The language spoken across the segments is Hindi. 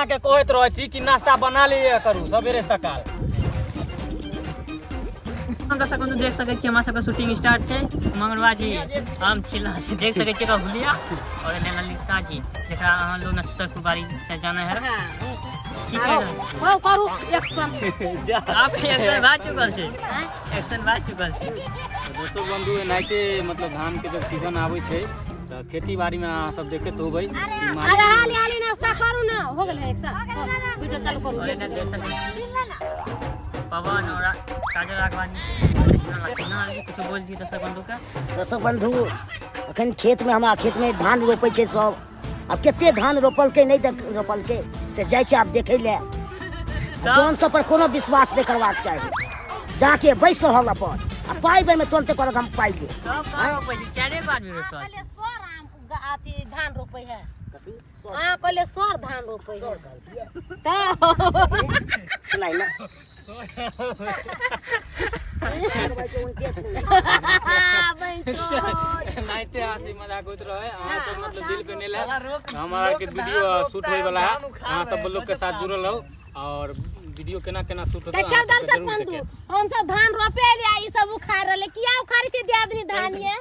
अहाँ के कहत रहे छी कि नाश्ता बना लिया करू सवेरे सकाल। हम दर्शक बंधु देख सके छी हमरा सबके शूटिंग स्टार्ट छै। मंगलवार जी हम छिला देख सके छी का हुलिया और ललिता जी जेकरा अहाँ लोग नस्तरपुर बारी से जाना है। ठीक है हां करू एक्शन आप एक्शन बात चुकल छै एक्शन बात चुकल छै। दर्शक बंधु एनाइते मतलब धान के जब सीजन आबै छै तो खेती बाड़ी में अहाँ सब देखत होबै। अरे हाली हाली नाश्ता करू ना हो गेल एक्शन वीडियो चालू करू। पवन और काजल राघवानी कुछ बोल दी दर्शक बंधु अखन खेत में हमरा खेत में धान रोपे छै सब। अब केते धान रोपल के नहीं रोपल के से जाय छै आप देखे ले जोन सब पर कोनो विश्वास नहीं करबाक चाहिए। जाके बैस रहल अपन आ पाई बेर में तुरंत करत हम पाई ले सब बार रोपे छै चारे बार भी रोपल पहले सर आती धान रोपे है हां कहले सर धान रोपे है त सुनाई ना नाइते हंसी मजाक होत रहे। अहाँ सब मतलब दिल पे नेला हमारा के वीडियो शूट होय वाला है। अहाँ सब लोग के साथ जुड़ल रहो और वीडियो केना केना शूट होता है हम सब धान रोपे ले ई सब उखाड़ रहले किया उखाड़ी छै दे आदमी धान ये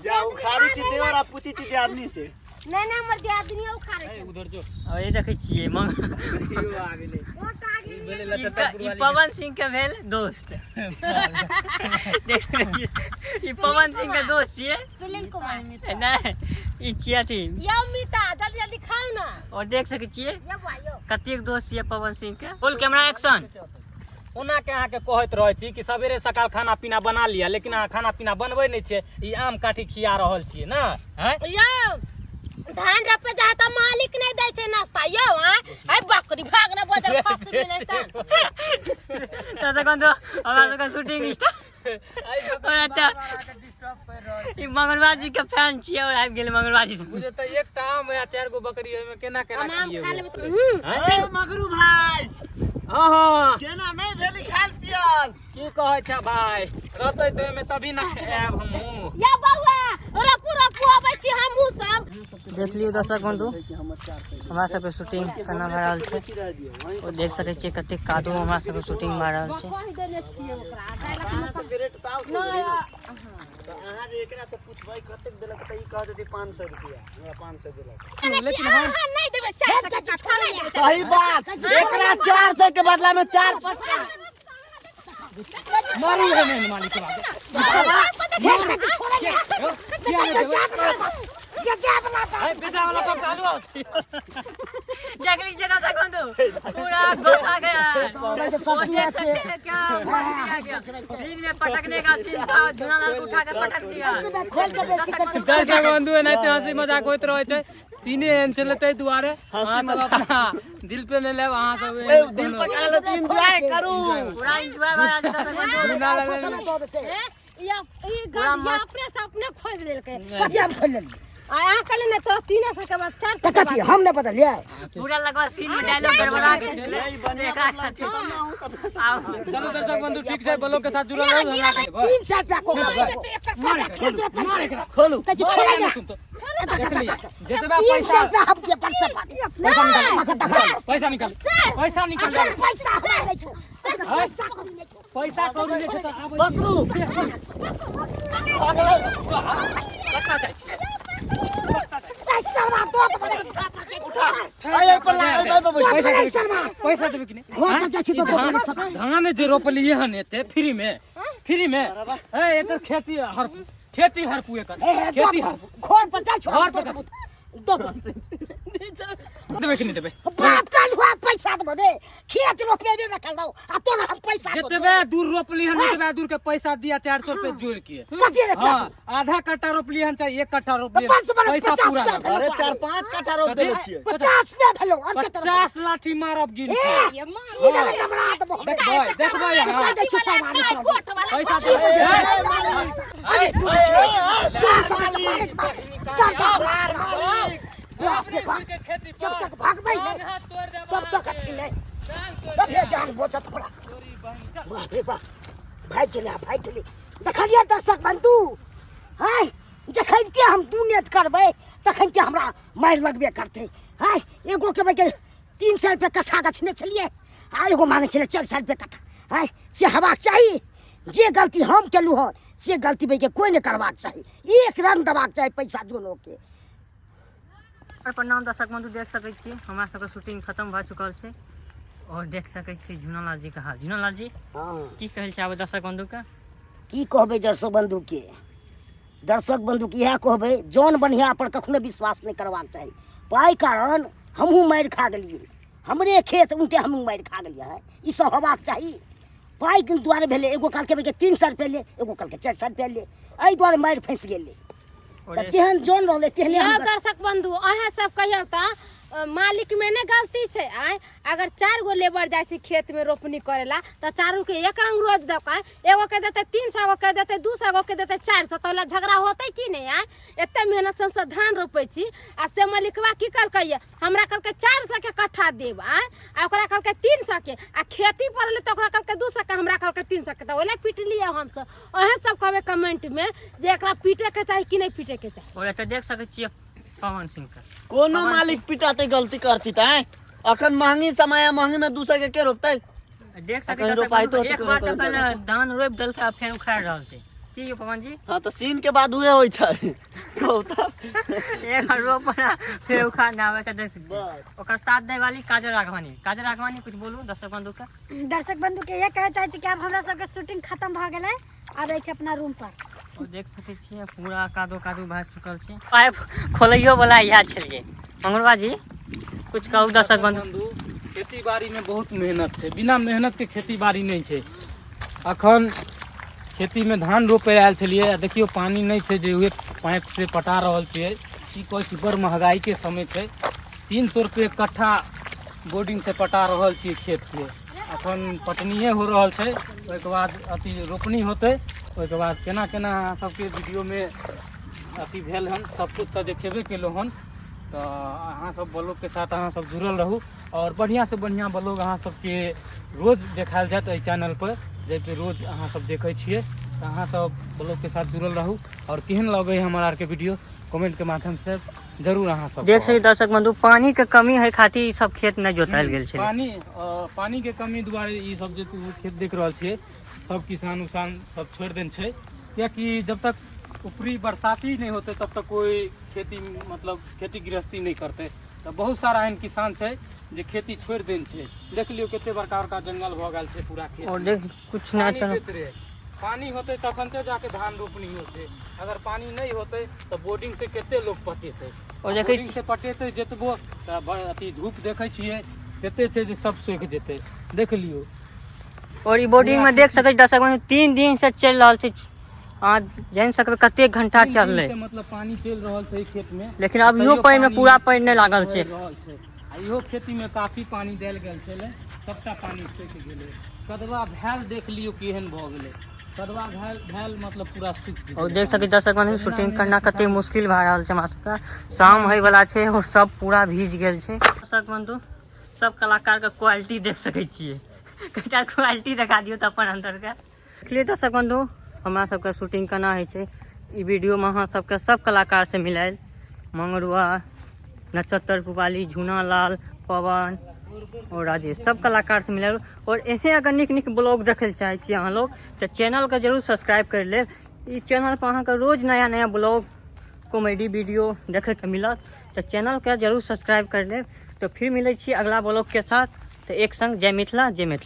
जा उखाड़ी छी दे और आप पूछी छी दे आदमी से नहीं नहीं हमर दे आदमी उखाड़े छै उधर जो और ये देखे छियै मंग यो आ गेले ई पवन सिंह के भेल दोस्त देख ई पवन सिंह के दोस्त छियै सुनील कुमार नहीं ई छियै थी यो मीता जल्दी जल्दी खाओ ना और देख सके छियै यो भाइयो कतेक दोस्त छियै पवन सिंह के। Full camera action. ओना के अहाँ के कहत रहे छी कि सवेरे सकाल खाना पीना बना लिया लेकिन अहाँ खाना पीना बनबै नहीं छे। ई आम काठी खिया रहल छियै ना हैं यो धान रोपे जाए त मालिक नहीं दे छै नाश्ता यो हां है बकरी भागना बजर फस भी नहीं था दर्शक बंधु हमरा सबके शूटिंग ई मंगलवार जी के फैन छियै और आबि गेल मंगलवार जी मुझे त एकटा आम या 4 गो बकरी ओय में केना केना नाम खिए खा लेबे त ए मगरू भाई हां हां केना नहीं भेली खाल पियल की कहै छ भाई रहतै त में तभी ना खाएब हमहू या बउआ ओरा पूरा पुआबै छी हमहू सब देख लियो दर्शक बंधु हमरा सबके शूटिंग केना भऽ रहल छै ओ देख सकै छियै कते कादो हमरा सबके शूटिंग भऽ रहल छै। कहि देने छियै ओकरा अहाँ सब के रेट ताऊ नहीं तो अहाँ जे एकरा से पूछबै कतेक देलक त ई कह देती 500 रुपया हमरा 500 देलक लेकिन हम नहीं देबे 400 के झटका नहीं देबे सही बात एकरा 400 के बदला में 4 मारू है नहीं मालिक के बात भाई बेटा वाला तो चालू देख लीजिए दर्शक बंधु पूरा घोसा गया सीन में पटकने का सीन था झूला लाल को उठा के पटक दिया। दर्शक बंधु एनाइते हंसी मजाक होइत रहे छै सीने एहन चलते दुआरे अहाँ सब अपना दिल पे ले लेब अहाँ सब दिल पर काला तो एंजॉय करू पूरा एंजॉय वाला दर्शक बंधु या ई गंजिया अपने से अपने खोज लेलकै कथि हम खोल लेली आया कले ने तो 300 के बाद 400 त कथि हम नहीं बदल लिया पूरा लगभग सीन में डायलॉग गड़बड़ा के चले एकरा खातिर आओ चलो दर्शक बंधु ठीक से बोलो के साथ जुड़ल रहो 300 रुपया को खोलू त छोड़ा जा जितना 300 पैसा रुपया हम के पैसा पैसा निकाल पैसा निकाल पैसा हमरा नहीं छो पैसा कौड़ी नहीं छै त पकड़ू पैसा तो अरे पर पैसा देबे कि नहीं घर पर जाछि तो धान जे रोपलिए हन एते फ्री में ए एकर खेती हरपू एकर खेती हरपू घर पर जाछि घर पर दो देबे कि नहीं देबे बाप का हुआ पैसा दो दे खेत रोपेबे न कर दो आ तो हम पैसा दो जतबे दूर रोपली हन ओतबे दूर के पैसा दिया 400 रुपए जोड़ के कथि हां आधा कट्टा रोपली हन चाहे 1 कट्टा रोपली पैसा पूरा अरे 4-5 कट्ठा रोप देले छियै 50 रुपया भेलो 50 लाठी मारब गिन के सीधा नंबरा दबो देखबै यहाँ दे छु सामान पैसा दे अरे तू खेती जब तक भागबै तब तक अच्छी नहीं तब ये जान बोचत पड़ा वाह रे वाह भाई चले देखलिए दर्शक बंधु हाय जखन के हम दुनियत करबै तखन के हमरा मार लगबे करते हाय एगो के भाई 300 रुपये कट्ठा गछने छलिए आ एगो मांगे छले 400 रुपये कट्ठा है से हेबाक चाही। जे गलती हम केलू हन से गलती भाई के कोई नहीं करबाक चाही, एक रंग देबाक चाही पैसा जोनो के। प्रणाम दर्शक बंधु, देख सकै छी हमरा सबके शूटिंग खत्म भ चुकल छै और देख सकै छी झुनालाल जी के हाल। झुनालाल जी की कहै चाहबै दर्शक बंधु के? की कहबै दर्शक बंधु के? दर्शक बंधु के इएह कहबै जौन बढ़िया पर कखनो विश्वास नहीं करबाक चाही। पाई कारण हमहूँ मारि खा गेलियै, हमरे खेत उनटे हमहूँ मारि खा गेलियै है, ई सब होबाक चाही। पाई के दुआरे भेलै, एगो कहलकै भाई 300 रुपये ले, एगो कहलकै 400 रुपये ले, एहि दुआरे मारि फँसि गेलै। तऽ केहन जौन रहलै तेहने हम दर्शक बंधु अहाँ सब कहियो त मालिक में ने गलती छै। आय अगर 4 गो लेबर जाय छै खेत में रोपनी करेला त चारू के एक रंग रोज दका, एगो के देते 300, एगो के देते 200, एगो के देते 400, तो ला झगड़ा होतै कि नहीं? आय एते मेहनत से हम धान रोपै छी आ से मालिकवा की करकै हमरा कहलकै 400 के कट्ठा देब, आय आ ओकरा कहलकै 300 के, आ खेती पड़ले त ओकरा कहलकै 200 के, हमरा कहलकै 300 के, त ओले पिटलिए हम सब। अहे सब कहबे कमेंट में जे एकरा पीटे के चाही कि नहीं पीटे के चाही। और एते देख सकै छी पवन सिंह के कोनो मालिक पिटाते गलती करती त अखन महंगी समय महंगी में 200 के रोपतै? देख सकै कहीं रोपाई तो एक बार तक पहले धान रोप देलकै आ फेर उखाड़ रहल छै। की है पवन जी? हां त सीन के बाद उहे होय छै कहता एक रोपना फेर उखाड़ ना आवे त देख बस। ओकर साथ दे वाली काजल राघवानी। काजल राघवानी कुछ बोलू दर्शक बंधु के? दर्शक बंधु के ये कहे चाहे छी कि अब हमरा सबके शूटिंग खत्म भ गेलै, आ रहे छै अपना रूम पर। और देख सकै छियै पूरा कादो कादो भए चुकल छै। पाइप खोलैयो वाला इएह छलिए। मंगरवा जी कुछ कहू दर्शक बंधु? खेती बाड़ी में बहुत मेहनत छै, बिना मेहनत के खेती बाड़ी नहीं छै। अखन खेती में धान रोपे आयल छलिए, देखियो पानी नहीं छै जे उहे पाइप से पटा रहल छियै। की कहै छी बड़ महंगाई के समय छै, 300 रुपये कट्ठा बोर्डिंग से पटा रहल छियै खेत के। अखन पटनिए हो रहल छै, ओहिके बाद अथी रोपनी होतै, ओहिके बाद केना केना अहाँ सबके वीडियो में अथी भेल हन सब कुछ तऽ देखेबे केलहुँ हन। तो अहाँ सब ब्लॉग के साथ अहाँ सब जुड़ल रहू और बढ़िया से बढ़िया ब्लॉग अहाँ सबके रोज देखायल जात एहि चैनल पर, जैसे रोज अहाँ सब देखै छियै। तो अहाँ सब ब्लॉग के साथ जुड़ल रहू और केहन लगे हमरा आर के वीडियो कमेंट के माध्यम से जरूर अहाँ सब देख सकै दर्शक बंधु पानी के कमी है खातिर ई सब खेत नहीं जोतायल गेल छै। पानी के कमी दुआरे ई सब जे खेत देख रहल छियै सब किसान उसान सब छोड़ देन छै, कियाकि जब तक ऊपरी बरसाती नहीं होते तब तक कोई खेती मतलब खेती गृहस्थी नहीं करते। तो बहुत सारा एहन किसान छै जे खेती छोड़ देन छै। देख लियो कते बड़का बड़का जंगल भ गेल छै पूरा खेत। और देख कुछ नहीं पानी होते तखन से जाके धान रोपनी होते, अगर पानी नहीं होते तो बोर्डिंग से केते लोग पटेते, और देखे बोर्डिंग से पटेते जेतबो अथी धूप देखे छियै केते छै जे सब सूख जेते। देख लियो और ई बोर्डिंग में देख सकै दर्शक बंधु 3 दिन से चल रहल छै। आज जान सकबै कते घंटा चलले, मतलब पानी चल रहल छै खेत में, लेकिन अब इहो पानी में पूरा पानी नहीं लागल छै। इहो खेती में काफी पानी देल गेल छलै, सबटा पानी सूख गेलै। कदवा भेल देख लियो केहन भ गेलै, कदवा भेल मतलब पूरा सूख गेलै। और देख सकै दर्शक बंधु शूटिंग करना कते मुश्किल भए रहल छै हमरा सबके। शाम होय वाला छै और सब पूरा भीज गेल छै। दर्शक बंधु सब कलाकार के क्वालिटी देख सकै छियै, कटा क्वालिटी दिखा दियो त अपन अंदर के। इसलिए दर्शक बंधु हमरा सबके शूटिंग केना होइ छै ई वीडियो में अहाँ सबके सब कलाकार से मिलायल, मंगरुआ, नक्षत्र पुपाली, झुनालाल, पवन और राजेश, सब कलाकार से मिलायल। और ऐसे अगर निक निक ब्लॉग देखे चाहे छी अहाँ लोग तो चैनल के जरूर सब्सक्राइब कर ले। इस चैनल पर अहाँ के रोज नया नया ब्लॉग कॉमेडी वीडियो देखे के मिलत, तो चैनल के जरूर सब्सक्राइब कर ले। तो फिर मिले छी अगला ब्लॉग के साथ। तो एक संग जय मिथिला जय मैथिली।